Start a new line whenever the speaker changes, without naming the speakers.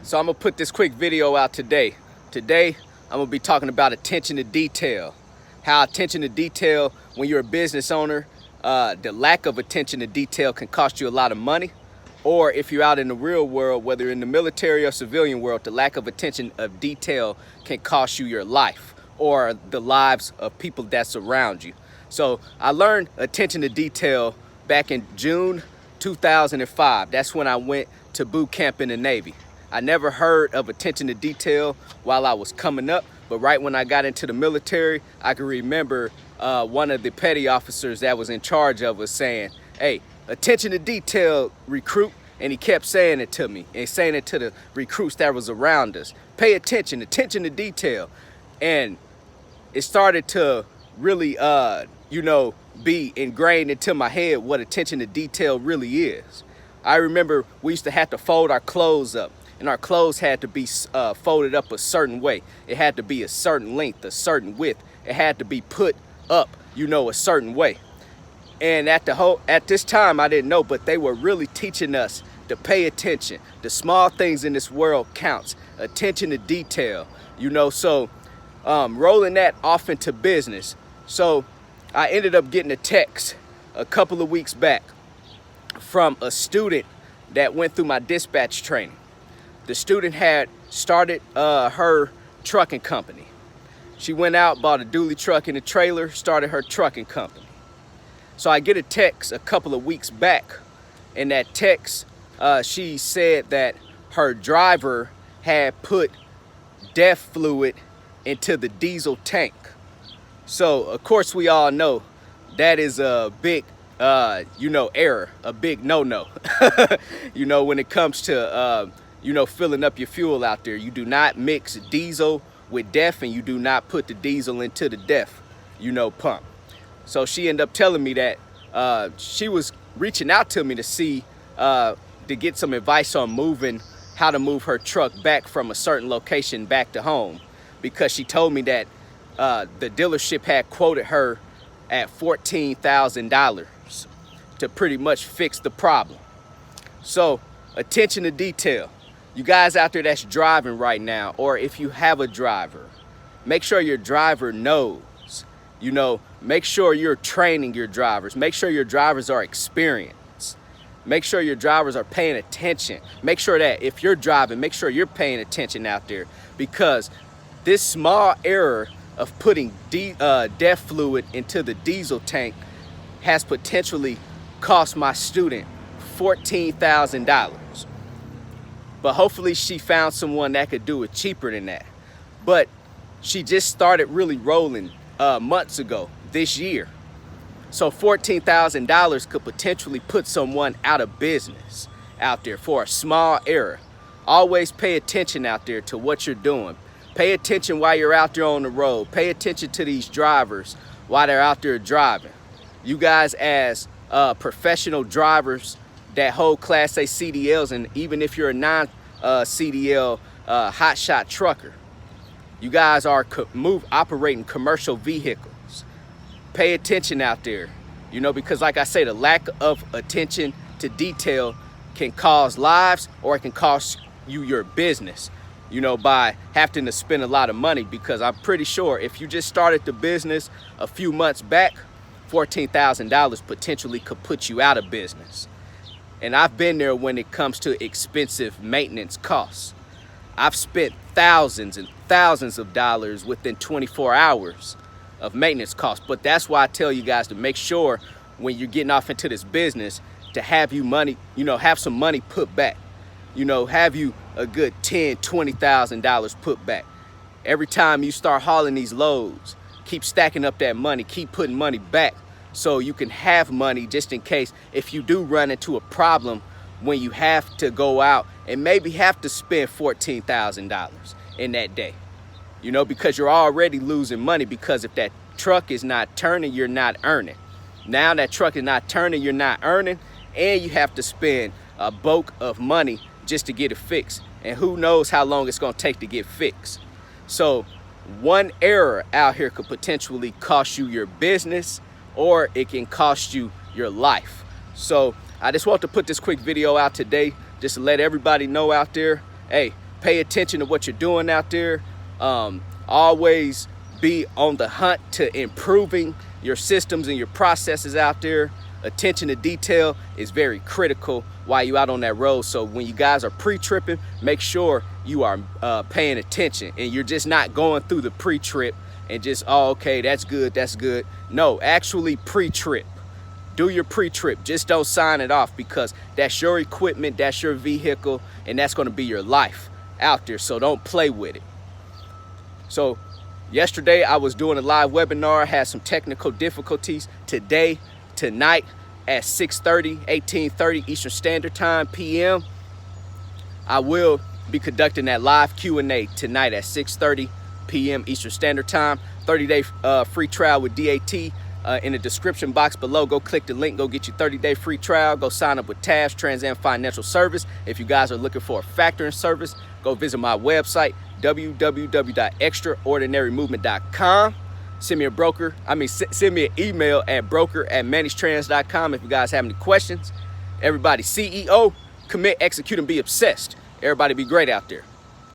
So I'm gonna put this quick video out today. Today, I'm gonna be talking about attention to detail. How attention to detail, when you're a business owner, the lack of attention to detail can cost you a lot of money. Or if you're out in the real world, whether in the military or civilian world, the lack of attention of detail can cost you your life or the lives of people that surround you. So I learned attention to detail back in June 2005. That's when I went to boot camp in the Navy. I never heard of attention to detail while I was coming up, but right when I got into the military, I can remember one of the petty officers that was in charge of us saying, "Hey, attention to detail, recruit." And he kept saying it to me and saying it to the recruits that was around us. Pay attention to detail. And it started to really, be ingrained into my head what attention to detail really is. I remember we used to have to fold our clothes up, and our clothes had to be folded up a certain way. It had to be a certain length, a certain width. It had to be put up, a certain way. And at this time, I didn't know, but they were really teaching us to pay attention. The small things in this world counts. Attention to detail, so rolling that off into business. So I ended up getting a text a couple of weeks back from a student that went through my dispatch training. The student had started her trucking company. She went out, bought a dually truck and a trailer, started her trucking company. So I get a text a couple of weeks back. In that text, she said that her driver had put DEF fluid into the diesel tank. So of course we all know that is a big error, a big no-no. When it comes to filling up your fuel out there, you do not mix diesel with DEF, and you do not put the diesel into the DEF pump. So she ended up telling me that she was reaching out to me to see to get some advice on how to move her truck back from a certain location back to home, because she told me that the dealership had quoted her at $14,000 to pretty much fix the problem. So attention to detail. You guys out there that's driving right now, or if you have a driver, make sure your driver knows. Make sure you're training your drivers. Make sure your drivers are experienced. Make sure your drivers are paying attention. Make sure that if you're driving, make sure you're paying attention out there, because this small error of putting DEF fluid into the diesel tank has potentially cost my student $14,000. But hopefully she found someone that could do it cheaper than that. But she just started really rolling months ago, this year. So $14,000 could potentially put someone out of business out there for a small error. Always pay attention out there to what you're doing. Pay attention while you're out there on the road. Pay attention to these drivers while they're out there driving. You guys as professional drivers that hold Class A CDLs, and even if you're a non-CDL hotshot trucker, you guys are operating commercial vehicles. Pay attention out there, because like I say, the lack of attention to detail can cause lives, or it can cost you your business, by having to spend a lot of money. Because I'm pretty sure if you just started the business a few months back, $14,000 potentially could put you out of business. And I've been there when it comes to expensive maintenance costs. I've spent thousands and thousands of dollars within 24 hours of maintenance costs. But that's why I tell you guys to make sure when you're getting off into this business to have you money, have some money put back. Have you a good $10,000, $20,000 put back. Every time you start hauling these loads, keep stacking up that money, keep putting money back, so you can have money just in case if you do run into a problem when you have to go out and maybe have to spend $14,000 in that day. Because you're already losing money, because if that truck is not turning, you're not earning. Now that truck is not turning, you're not earning, and you have to spend a bulk of money just to get it fixed. And who knows how long it's going to take to get fixed. So one error out here could potentially cost you your business, or it can cost you your life. So I just want to put this quick video out today just to let everybody know out there, hey, Pay attention to what you're doing out there. Always be on the hunt to improving your systems and your processes out there. Attention to detail is very critical while you're out on that road. So when you guys are pre-tripping, make sure you are paying attention and you're just not going through the pre-trip and just, oh, okay, that's good, that's good. No, actually pre-trip. Do your pre-trip. Just don't sign it off, because that's your equipment, that's your vehicle, and that's going to be your life out there. So don't play with it. So yesterday I was doing a live webinar, had some technical difficulties. Tonight at 6:30, 18:30 Eastern Standard Time PM, I will be conducting that live Q&A tonight at 6:30 PM Eastern Standard Time. 30-day free trial with DAT. In the description box below, go click the link, go get your 30-day free trial, go sign up with TAFS, Trans-Am Financial Service. If you guys are looking for a factoring service, go visit my website, www.extraordinarymovement.com. Send me an email at broker@manniestrans.com if you guys have any questions. Everybody, CEO, commit, execute, and be obsessed. Everybody be great out there.